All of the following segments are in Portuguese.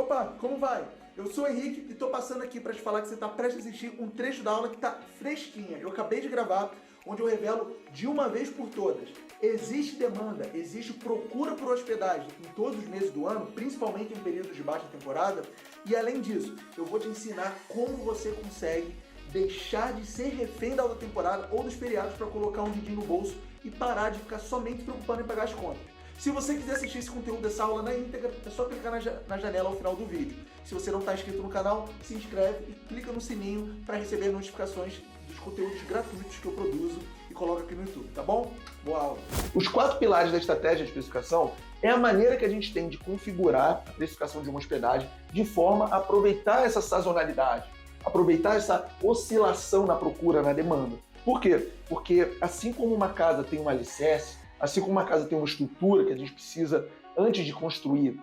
Opa, como vai? Eu sou o Henrique e estou passando aqui para te falar que você está prestes a assistir um trecho da aula que está fresquinha. Eu acabei de gravar, onde eu revelo de uma vez por todas. Existe demanda, existe procura por hospedagem em todos os meses do ano, principalmente em períodos de baixa temporada. E além disso, eu vou te ensinar como você consegue deixar de ser refém da alta temporada ou dos feriados para colocar um dedinho no bolso e parar de ficar somente se preocupando em pagar as contas. Se você quiser assistir esse conteúdo dessa aula na íntegra, é só clicar na janela ao final do vídeo. Se você não está inscrito no canal, se inscreve e clica no sininho para receber notificações dos conteúdos gratuitos que eu produzo e coloco aqui no YouTube, tá bom? Boa aula! Os 4 pilares da estratégia de precificação é a maneira que a gente tem de configurar a precificação de uma hospedagem de forma a aproveitar essa sazonalidade, aproveitar essa oscilação na procura, na demanda. Por quê? Porque assim como uma casa tem um alicerce, assim como uma casa tem uma estrutura que a gente precisa, antes de construir,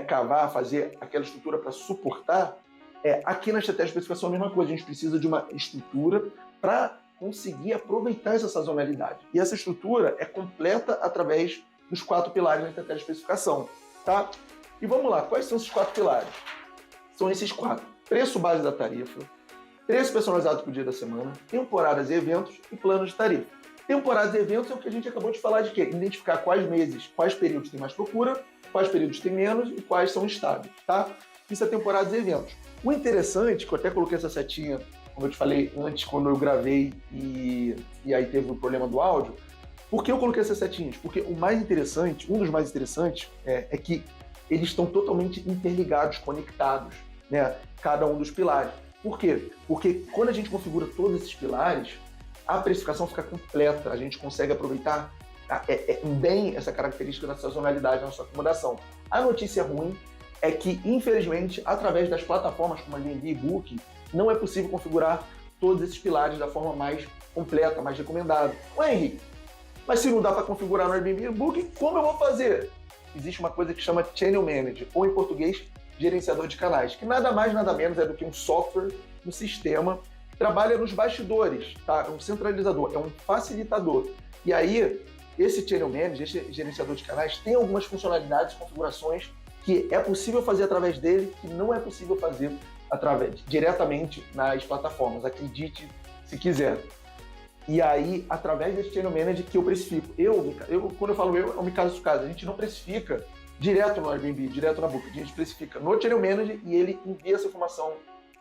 cavar, fazer aquela estrutura para suportar, aqui na estratégia de precificação é a mesma coisa. A gente precisa de uma estrutura para conseguir aproveitar essa sazonalidade. E essa estrutura é completa através dos 4 pilares da estratégia de precificação. Tá? E vamos lá, quais são esses 4 pilares? São esses 4. Preço base da tarifa, preço personalizado por dia da semana, temporadas e eventos e planos de tarifa. Temporadas e eventos é o que a gente acabou de falar de quê? Identificar quais meses, quais períodos tem mais procura, quais períodos tem menos e quais são estáveis, tá? Isso é temporadas e eventos. O interessante, que eu até coloquei essa setinha, como eu te falei antes, quando eu gravei e aí teve o problema do áudio, por que eu coloquei essas setinhas? Porque o mais interessante, um dos mais interessantes, é que eles estão totalmente interligados, conectados, né? Cada um dos pilares. Por quê? Porque quando a gente configura todos esses pilares, a precificação fica completa, a gente consegue aproveitar bem essa característica da sazonalidade na sua acomodação. A notícia ruim é que, infelizmente, através das plataformas como a Airbnb e Booking, não é possível configurar todos esses pilares da forma mais completa, mais recomendada. Ué, Henrique, mas se não dá para configurar no Airbnb e Booking, como eu vou fazer? Existe uma coisa que chama Channel Manager, ou em português, gerenciador de canais, que nada mais, nada menos é do que um software, um sistema trabalha nos bastidores, tá? É um centralizador, é um facilitador. E aí, esse Channel Manager, esse gerenciador de canais, tem algumas funcionalidades, configurações que é possível fazer através dele, que não é possível fazer diretamente nas plataformas. Acredite se quiser. E aí, através desse Channel Manager que eu precifico. Quando eu falo é um caso de caso. A gente não precifica direto no Airbnb, direto na Booking. A gente precifica no Channel Manager e ele envia essa informação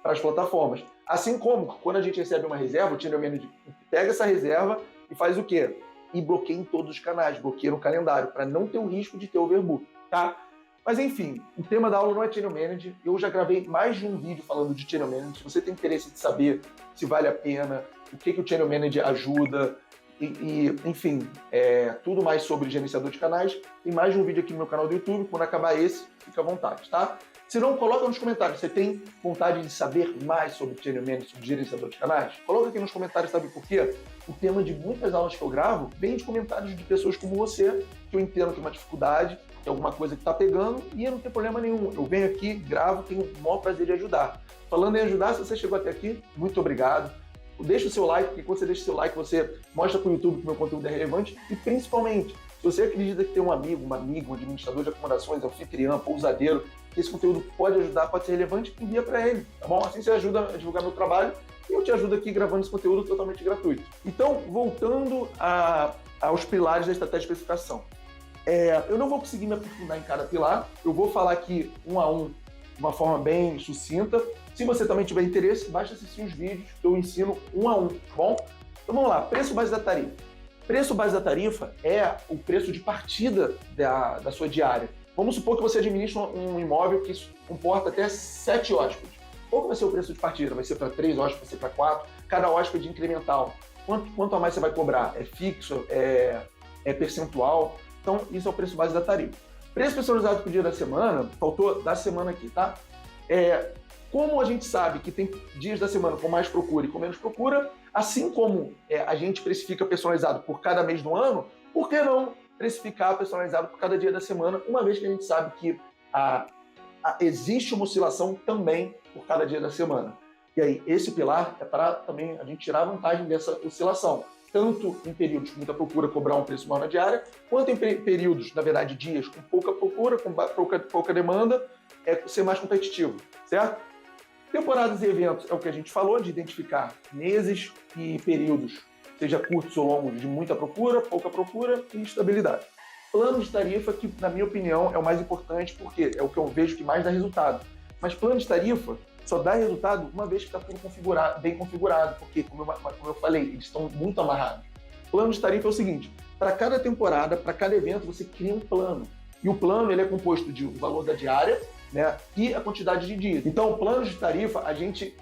para as plataformas. Assim como, quando a gente recebe uma reserva, o Channel Manager pega essa reserva e faz o quê? E bloqueia em todos os canais, bloqueia no calendário, para não ter o risco de ter overbook, tá? Mas enfim, o tema da aula não é Channel Manager. Eu já gravei mais de um vídeo falando de Channel Manager. Se você tem interesse de saber se vale a pena, o que o Channel Manager ajuda, enfim, tudo mais sobre gerenciador de canais, tem mais de um vídeo aqui no meu canal do YouTube. Quando acabar esse, fica à vontade, tá? Se não, coloca nos comentários. Você tem vontade de saber mais sobre Channel Manager, sobre gerenciador de canais? Coloca aqui nos comentários, sabe por quê? O tema de muitas aulas que eu gravo vem de comentários de pessoas como você, que eu entendo que é uma dificuldade, que é alguma coisa que está pegando, e eu não tenho problema nenhum. Eu venho aqui, gravo, tenho o maior prazer de ajudar. Falando em ajudar, se você chegou até aqui, muito obrigado. Deixa o seu like, porque quando você deixa o seu like, você mostra para o YouTube que o meu conteúdo é relevante, e principalmente, se você acredita que tem um amigo, uma amiga, um administrador de acomodações, anfitriã, pousadeiro, que esse conteúdo pode ajudar, pode ser relevante, envia para ele, tá bom? Assim você ajuda a divulgar meu trabalho e eu te ajudo aqui gravando esse conteúdo totalmente gratuito. Então, voltando aos pilares da estratégia de precificação. Eu não vou conseguir me aprofundar em cada pilar, eu vou falar aqui um a um de uma forma bem sucinta. Se você também tiver interesse, basta assistir os vídeos que eu ensino um a um, tá bom? Então vamos lá, preço base da tarifa. Preço base da tarifa é o preço de partida da sua diária. Vamos supor que você administra um imóvel que comporta até 7 hóspedes. Qual que vai ser o preço de partida? Vai ser para 3 hóspedes, vai ser para 4? Cada hóspede incremental. Quanto a mais você vai cobrar? É fixo? É percentual? Então, isso é o preço base da tarifa. Preço personalizado por dia da semana, faltou da semana aqui, tá? Como a gente sabe que tem dias da semana com mais procura e com menos procura, assim como a gente precifica personalizado por cada mês do ano, por que não precificar personalizado por cada dia da semana, uma vez que a gente sabe que existe uma oscilação também por cada dia da semana. E aí, esse pilar é para também a gente tirar vantagem dessa oscilação. tanto em períodos com muita procura, cobrar um preço maior na diária, quanto em períodos, na verdade, dias com pouca procura, com pouca demanda, ser mais competitivo, certo? Temporadas e eventos é o que a gente falou, de identificar meses e períodos, seja curtos ou longos, de muita procura, pouca procura e estabilidade. Plano de tarifa, que na minha opinião é o mais importante, porque é o que eu vejo que mais dá resultado. Mas plano de tarifa só dá resultado uma vez que está tudo bem configurado, porque, como eu falei, eles estão muito amarrados. Plano de tarifa é o seguinte: para cada temporada, para cada evento, você cria um plano. E o plano ele é composto de o valor da diária, né, e a quantidade de dias. Então, o plano de tarifa, a gente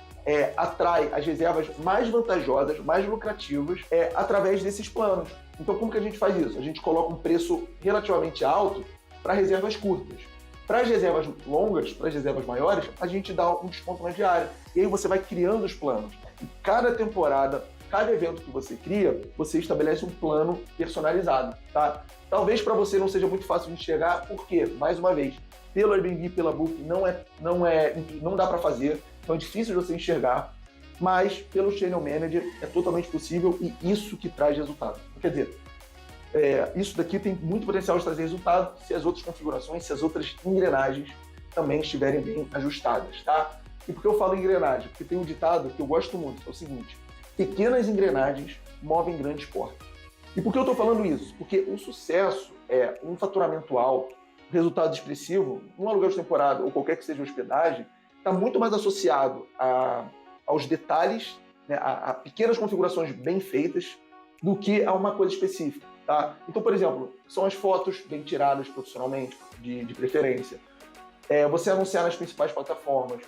atrai as reservas mais vantajosas, mais lucrativas, através desses planos. Então, como que a gente faz isso? A gente coloca um preço relativamente alto para reservas curtas. Para as reservas longas, para as reservas maiores, a gente dá um desconto na diária. E aí você vai criando os planos. E cada temporada, cada evento que você cria, você estabelece um plano personalizado, tá? Talvez para você não seja muito fácil de enxergar, porque, mais uma vez, pelo Airbnb, pela Booking, não dá para fazer, então é difícil de você enxergar, mas pelo Channel Manager é totalmente possível e isso que traz resultado. Quer dizer, isso daqui tem muito potencial de trazer resultado se as outras configurações, se as outras engrenagens também estiverem bem ajustadas, tá? E por que eu falo engrenagem? Porque tem um ditado que eu gosto muito, que é o seguinte: pequenas engrenagens movem grandes portas. E por que eu estou falando isso? Porque o sucesso é um faturamento alto, resultado expressivo, num aluguel de temporada ou qualquer que seja a hospedagem, está muito mais associado aos detalhes, né, a pequenas configurações bem feitas, do que a uma coisa específica. Tá? Então, por exemplo, são as fotos bem tiradas profissionalmente, de preferência. Você anunciar nas principais plataformas.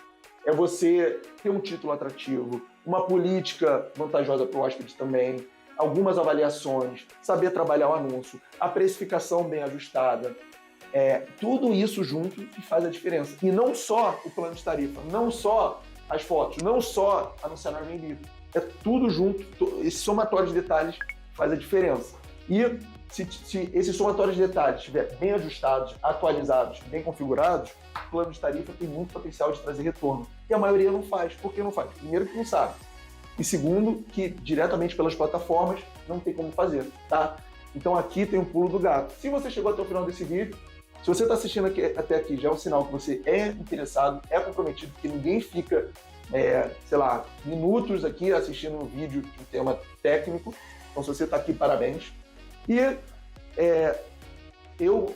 É você ter um título atrativo, uma política vantajosa para o hóspede também, algumas avaliações, saber trabalhar o anúncio, a precificação bem ajustada. Tudo isso junto que faz a diferença. E não só o plano de tarifa, não só as fotos, não só anunciar no Airbnb. É tudo junto, esse somatório de detalhes faz a diferença. E se esses somatórios de detalhes estiverem bem ajustados, atualizados, bem configurados, o plano de tarifa tem muito potencial de trazer retorno. E a maioria não faz. Por que não faz? Primeiro, que não sabe. E segundo, que diretamente pelas plataformas não tem como fazer, tá? Então aqui tem um pulo do gato. Se você chegou até o final desse vídeo, se você está assistindo até aqui, já é um sinal que você é interessado, é comprometido, porque ninguém fica, minutos aqui assistindo um vídeo de um tema técnico. Então, se você está aqui, parabéns. E eu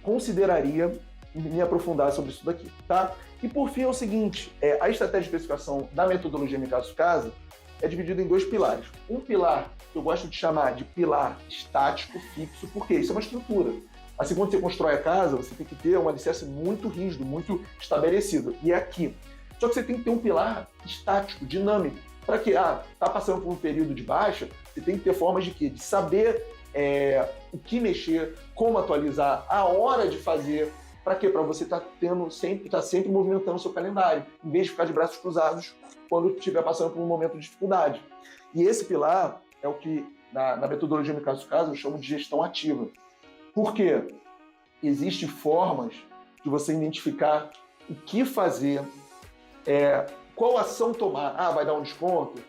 consideraria me aprofundar sobre isso daqui, tá? E por fim é o seguinte, a estratégia de precificação da metodologia Me Caso Casa é dividida em dois pilares. Um pilar que eu gosto de chamar de pilar estático, fixo, porque isso é uma estrutura. Assim, quando você constrói a casa, você tem que ter um alicerce muito rígido, muito estabelecido. E é aqui. Só que você tem que ter um pilar estático, dinâmico. Para que, tá passando por um período de baixa, você tem que ter formas de quê? De saber o que mexer, como atualizar, a hora de fazer. Para quê? Para você estar sempre movimentando o seu calendário, em vez de ficar de braços cruzados quando estiver passando por um momento de dificuldade. E esse pilar é o que, na metodologia Me Caso Casa, eu chamo de gestão ativa. Por quê? Existem formas de você identificar o que fazer, qual ação tomar. Vai dar um desconto?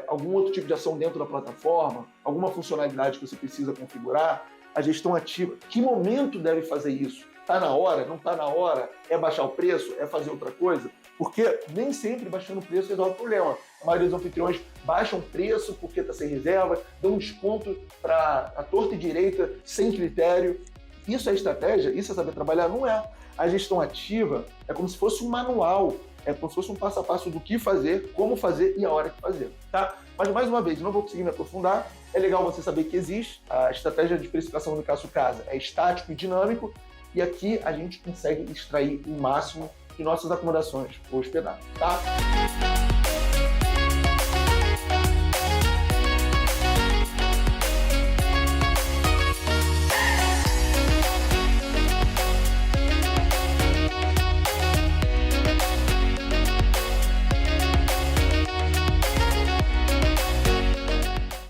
Algum outro tipo de ação dentro da plataforma? Alguma funcionalidade que você precisa configurar? A gestão ativa. Que momento deve fazer isso? Está na hora? Não está na hora? É baixar o preço? É fazer outra coisa? Porque nem sempre baixando o preço resolve o problema. A maioria dos anfitriões baixam o preço porque está sem reserva, dão um desconto para a torta e direita, sem critério. Isso é estratégia? Isso é saber trabalhar? Não é. A gestão ativa é como se fosse um manual, é como se fosse um passo a passo do que fazer, como fazer e a hora que fazer, tá? Mas, mais uma vez, não vou conseguir me aprofundar, é legal você saber que existe. A estratégia de precificação no Me Caso Casa é estático e dinâmico, e aqui a gente consegue extrair o máximo de nossas acomodações ou hospedagem, tá?